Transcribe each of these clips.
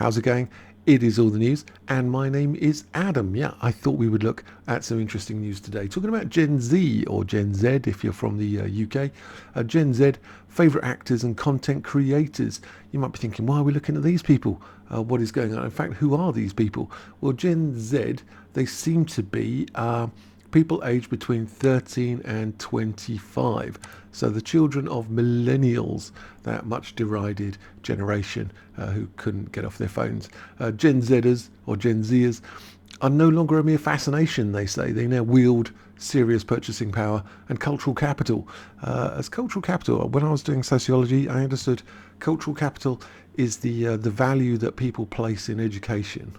how's it going? It is all the news, and my name is Adam. Yeah, I thought we would look at some interesting news today. Talking about Gen Z, or Gen Z if you're from the UK. Gen Z, favourite actors and content creators. You might be thinking, why are we looking at these people? What is going on? In fact, who are these people? Well, Gen Z, they seem to be people aged between 13 and 25. So the children of millennials, that much derided generation who couldn't get off their phones. Gen Zers or Gen Zers are no longer a mere fascination, they say. They now wield serious purchasing power and cultural capital. As cultural capital, when I was doing sociology, I understood cultural capital is the value that people place in education.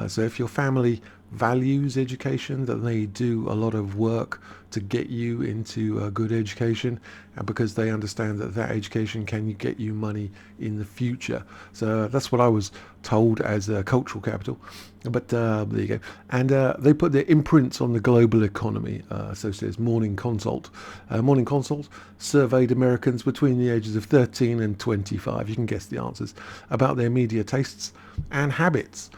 So if your family values education, that they do a lot of work to get you into a good education, and because they understand that that education can get you money in the future. So that's what I was told as cultural capital. But there you go. And they put their imprints on the global economy. So says Morning Consult. Morning Consult surveyed Americans between the ages of 13 and 25. You can guess the answers about their media tastes and habits,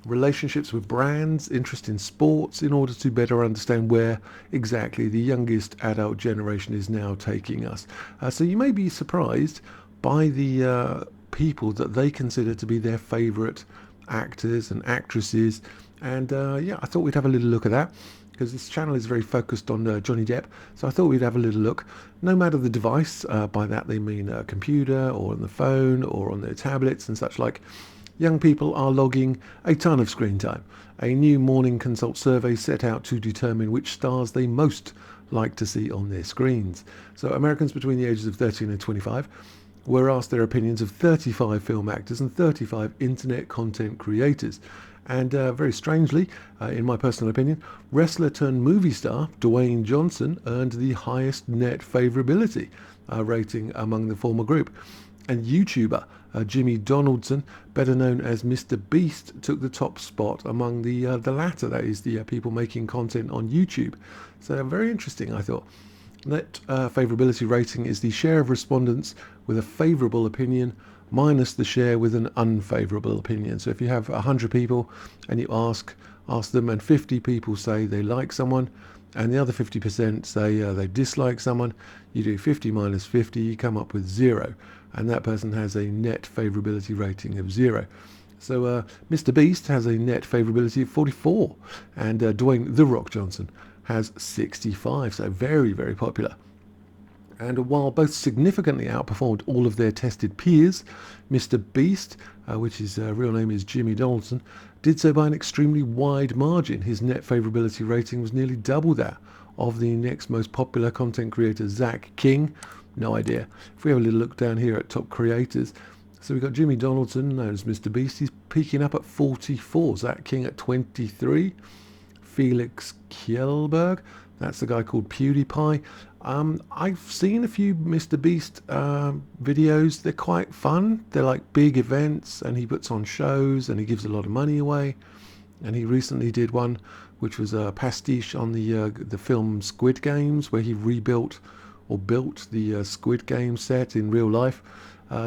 relationships with brands, interest in sports, in order to better understand where exactly the youngest adult generation is now taking us. So you may be surprised by the people that they consider to be their favourite actors and actresses. And yeah, I thought we'd have a little look at that, because this channel is very focused on Johnny Depp. So I thought we'd have a little look. No matter the device, by that they mean a computer or on the phone or on their tablets and such like. Young people are logging a ton of screen time. A new Morning Consult survey set out to determine which stars they most like to see on their screens. So Americans between the ages of 13 and 25 were asked their opinions of 35 film actors and 35 internet content creators. And very strangely, in my personal opinion, wrestler turned movie star Dwayne Johnson earned the highest net favourability rating among the former group. And YouTuber Jimmy Donaldson, better known as Mr. Beast, took the top spot among the latter, that is, the people making content on YouTube. So very interesting, I thought. Net favourability rating is the share of respondents with a favourable opinion minus the share with an unfavourable opinion. So if you have 100 people and you ask them, and 50 people say they like someone, and the other 50% say they dislike someone, you do 50 minus 50, you come up with 0. And that person has a net favourability rating of 0. So Mr. Beast has a net favourability of 44, and Dwayne "The Rock" Johnson has 65. So very, very popular. And while both significantly outperformed all of their tested peers, Mr. Beast, which his real name is Jimmy Donaldson, did so by an extremely wide margin. His net favourability rating was nearly double that of the next most popular content creator, Zach King. No idea. If we have a little look down here at top creators, so we've got Jimmy Donaldson, known as Mr. Beast. He's peaking up at 44. Zach King at 23. Felix Kjellberg, that's the guy called PewDiePie. I've seen a few Mr. Beast videos. They're quite fun. They're like big events, and he puts on shows, and he gives a lot of money away. And he recently did one which was a pastiche on the film Squid Games, where he rebuilt or built the Squid Game set in real life.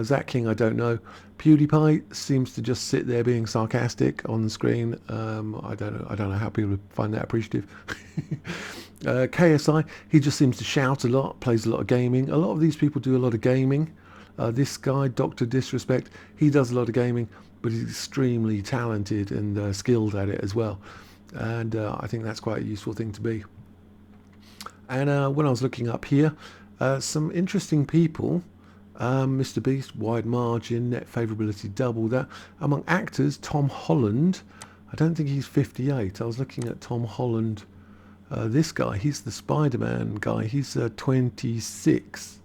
Zach King, I don't know. PewDiePie seems to just sit there being sarcastic on the screen. I don't know how people find that appreciative. KSI, he just seems to shout a lot, plays a lot of gaming. A lot of these people do a lot of gaming. This guy, Dr. Disrespect, he does a lot of gaming, but he's extremely talented and skilled at it as well. And I think that's quite a useful thing to be. And when I was looking up here, some interesting people. Mr. Beast, wide margin, net favourability double that. Among actors, Tom Holland, I don't think he's 58. I was looking at Tom Holland, this guy, he's the Spider-Man guy, he's 26.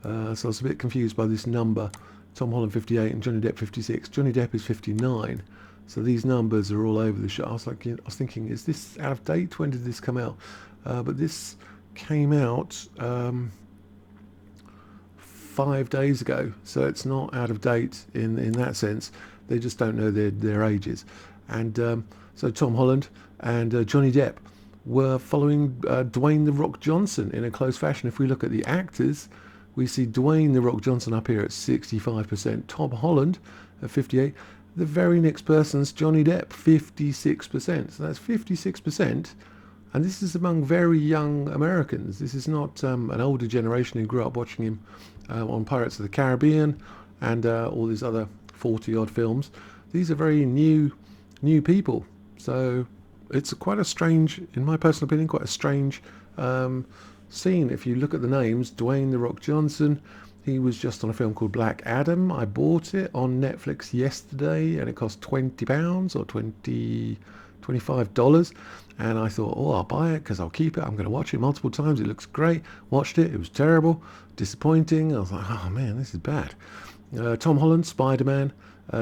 So I was a bit confused by this number. Tom Holland 58 and Johnny Depp 56. Johnny Depp is 59. So these numbers are all over the show. I was thinking, is this out of date? When did this come out? But this came out 5 days ago, so it's not out of date in that sense. They just don't know their ages. And so Tom Holland and Johnny Depp were following Dwayne "The Rock" Johnson in a close fashion. If we look at the actors, we see Dwayne "The Rock" Johnson up here at 65%, Tom Holland at 58%, The very next person's Johnny Depp, 56%. So that's 56%. And this is among very young Americans. This is not an older generation who grew up watching him on Pirates of the Caribbean and all these other 40 odd films. These are very new people. So it's quite a strange, in my personal opinion, quite a strange scene. If you look at the names, Dwayne "The Rock" Johnson, he was just on a film called Black Adam. I bought it on Netflix yesterday and it cost £20 or $25. And I thought, oh, I'll buy it because I'll keep it. I'm going to watch it multiple times. It looks great. Watched it. It was terrible. Disappointing. I was like, oh man, this is bad. Tom Holland, Spider-Man.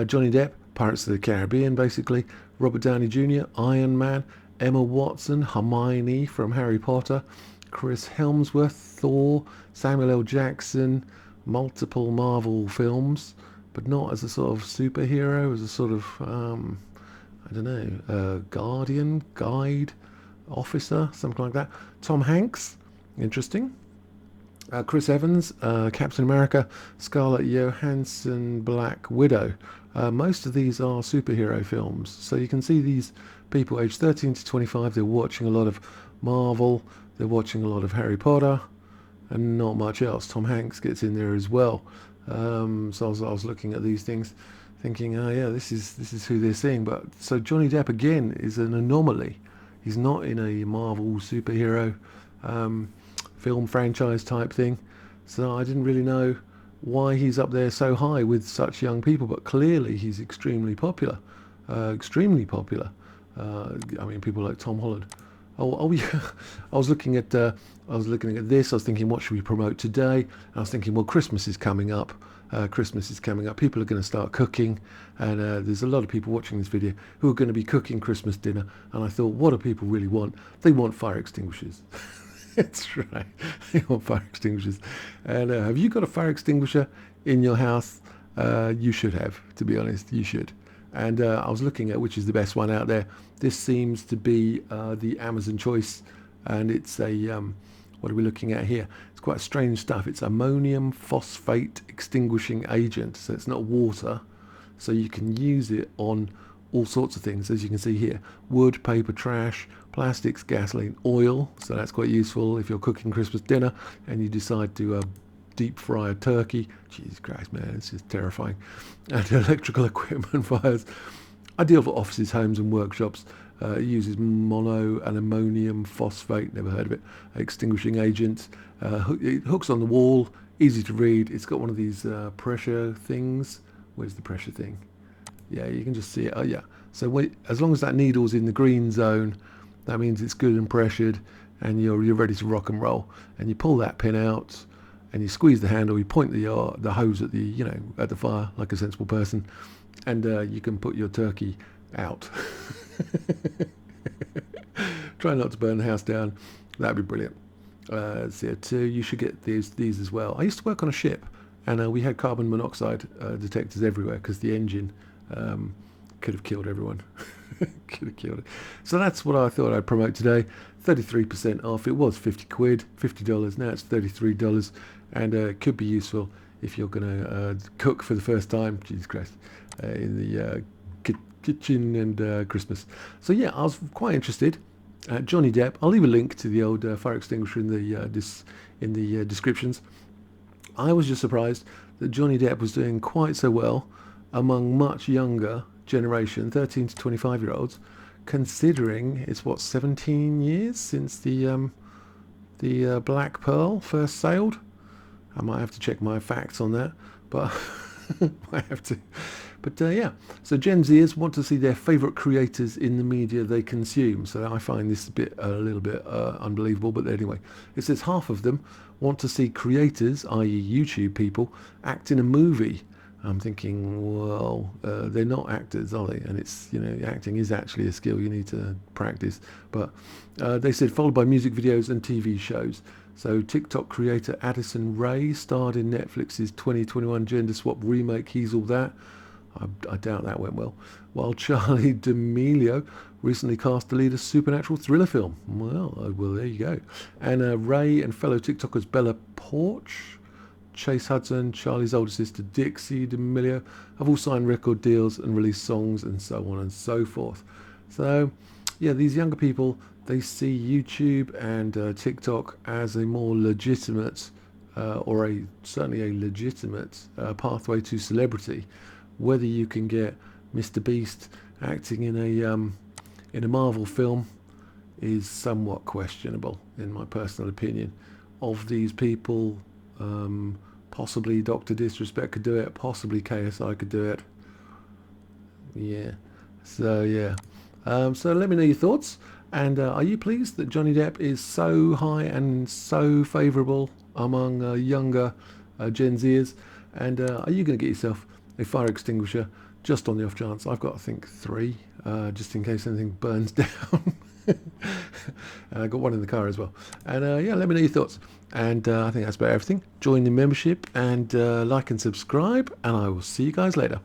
Johnny Depp, Pirates of the Caribbean, basically. Robert Downey Jr., Iron Man. Emma Watson, Hermione from Harry Potter. Chris Hemsworth, Thor. Samuel L. Jackson, multiple Marvel films, but not as a sort of superhero, as a sort of, I don't know, guide, officer, something like that. Tom Hanks, interesting. Chris Evans, Captain America. Scarlett Johansson, Black Widow. Most of these are superhero films, so you can see these people aged 13 to 25, they're watching a lot of Marvel, they're watching a lot of Harry Potter, and not much else. Tom Hanks gets in there as well. So I was looking at these things, thinking, oh yeah, this is who they're seeing. But so Johnny Depp again is an anomaly. He's not in a Marvel superhero film franchise type thing. So I didn't really know why he's up there so high with such young people. But clearly he's extremely popular. Extremely popular. I mean, people like Tom Holland. Oh yeah. I was looking at this. I was thinking, what should we promote today? And I was thinking, well, Christmas is coming up. Christmas is coming up. People are going to start cooking, and there's a lot of people watching this video who are going to be cooking Christmas dinner. And I thought, what do people really want? They want fire extinguishers. That's right. They want fire extinguishers. And have you got a fire extinguisher in your house? You should have, to be honest. You should. And I was looking at which is the best one out there. This seems to be the Amazon choice, and it's a what are we looking at here? It's quite strange stuff. It's ammonium phosphate extinguishing agent, so it's not water. So you can use it on all sorts of things, as you can see here: wood, paper, trash, plastics, gasoline, oil. So that's quite useful if you're cooking Christmas dinner and you decide to deep fry a turkey. Jesus Christ, man, it's just terrifying. And electrical equipment fires. Ideal for offices, homes and workshops. It uses mono and ammonium phosphate, never heard of it, extinguishing agent. It hooks on the wall, easy to read. It's got one of these pressure things. Where's the pressure thing? Yeah, you can just see it. Oh yeah. So as long as that needle's in the green zone, that means it's good and pressured, and you're ready to rock and roll. And you pull that pin out, and you squeeze the handle. You point the hose at the fire like a sensible person, and you can put your turkey out. Try not to burn the house down. That'd be brilliant. CO2. You should get these as well. I used to work on a ship, and we had carbon monoxide detectors everywhere because the engine could have killed everyone. Could have killed it. So that's what I thought I'd promote today. 33% off. It was 50 quid, $50. Now it's $33, and it could be useful if you're going to cook for the first time. Jesus Christ, in the kitchen and Christmas. So yeah, I was quite interested. Johnny Depp. I'll leave a link to the old fire extinguisher in the descriptions. I was just surprised that Johnny Depp was doing quite so well among much younger generation, 13 to 25-year-olds, considering it's 17 years since the Black Pearl first sailed. I might have to check my facts on that, but I have to. But yeah, so Gen Zers want to see their favourite creators in the media they consume. So I find this a little bit unbelievable, but anyway, it says half of them want to see creators, i.e. YouTube people, act in a movie. I'm thinking, well, they're not actors, are they? And it's, acting is actually a skill you need to practice. But they said followed by music videos and TV shows. So TikTok creator Addison Rae starred in Netflix's 2021 gender swap remake He's All That. I doubt that went well. While Charlie D'Amelio recently cast to lead a supernatural thriller film. Well, there you go. And Ray and fellow TikTokers Bella Porch, Chase Hudson, Charlie's older sister Dixie D'Amelio have all signed record deals and released songs and so on and so forth. So yeah, these younger people, they see YouTube and TikTok as a more legitimate or certainly a legitimate pathway to celebrity. Whether you can get Mr. Beast acting in a Marvel film is somewhat questionable, in my personal opinion. Of these people, possibly Dr. Disrespect could do it, possibly KSI could do it. Yeah. So yeah. So let me know your thoughts. And are you pleased that Johnny Depp is so high and so favourable among younger Gen Zers? And are you going to get yourself a fire extinguisher just on the off chance? I've got, I think, 3, just in case anything burns down. And I got one in the car as well. And yeah, let me know your thoughts. And I think that's about everything. Join the membership and like and subscribe. And I will see you guys later.